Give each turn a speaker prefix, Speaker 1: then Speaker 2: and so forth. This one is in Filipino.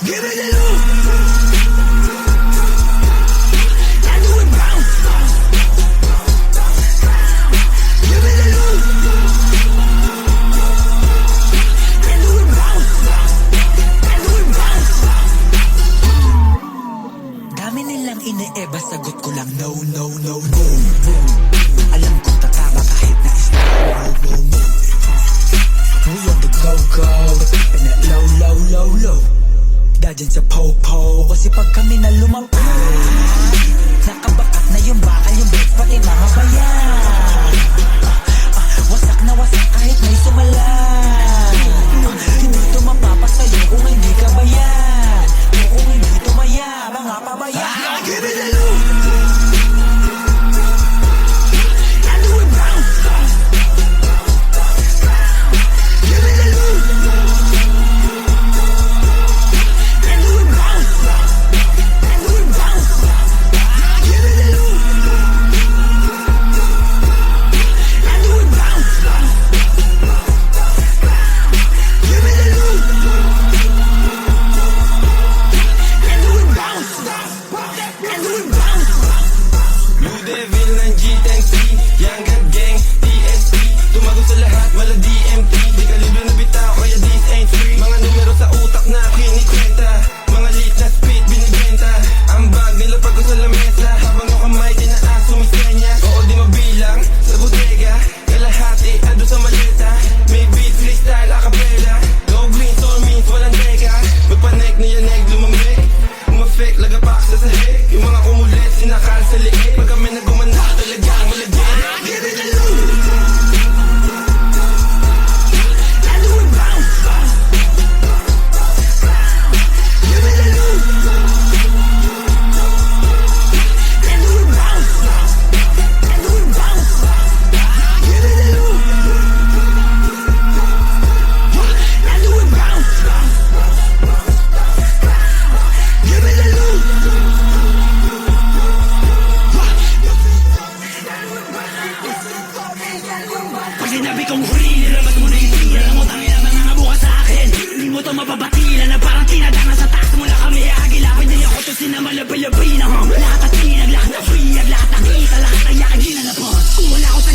Speaker 1: Give me the loot. And do it bounce. Give me the loot. And do it bounce. And do it bounce. Dami nilang ine-eba, sagot ko lang no, no, no, no. Alam kong tatama kahit na is no, no, no. We on the go-go, keeping it low, low, low, low. Dadyan sa po-po, kasi pag kami na lumampas, nakabakat na yung bakal, yung bed, pati mga bayan. Wasak na wasak kahit may sumalan. Hindi ito mapapasayo kung hindi ka bayan. Kung hindi tumaya, mga pabayan. Give me the loot. And do it bounce. Give me the loot. And do it bounce. And do it bounce. Give me the loot. And do it bounce. Give me the loot. And do it bounce. And do it bounce.
Speaker 2: Blue Devil ng G10C, Young God Gang, TSP. Tumago sa lahat, wala DMT. Di ka libre na bitaw, kaya this ain't free. Mga numero sa utak na kinikwenta, mga lit na spit binibenta. Ang bag nila pag sa lamesa, habang yung kamay tinaas sumisenya. Oo di mabilang, sa bodega, kalahati ando sa maleta. May beat, freestyle, acapella. Go green, soul means walang teka. Magpanek na yan, egg lumambek. Umafek, lagapak sa sahig. Yung mga kumulit, sinakal sa liig. Pag kami nagumanda, talagang malagyan.
Speaker 1: Give me the loot. And do it bounce. Give me the loot. And do it bounce. And do it bounce. Give me the loot. And do it bounce. Give me the loot. Pag sinabi kong huli, nilabas mo na yung tira. Alam mo, tangina mga nabuka sa akin. Hindi mo to mapabatila na parang tinadana sa taas mo na kami agila. Pwede ako to sinamalabi-labi na lahat at tinag, lahat na free, at lahat nakita, lahat ang yakin ginanapon. Kung wala ako sa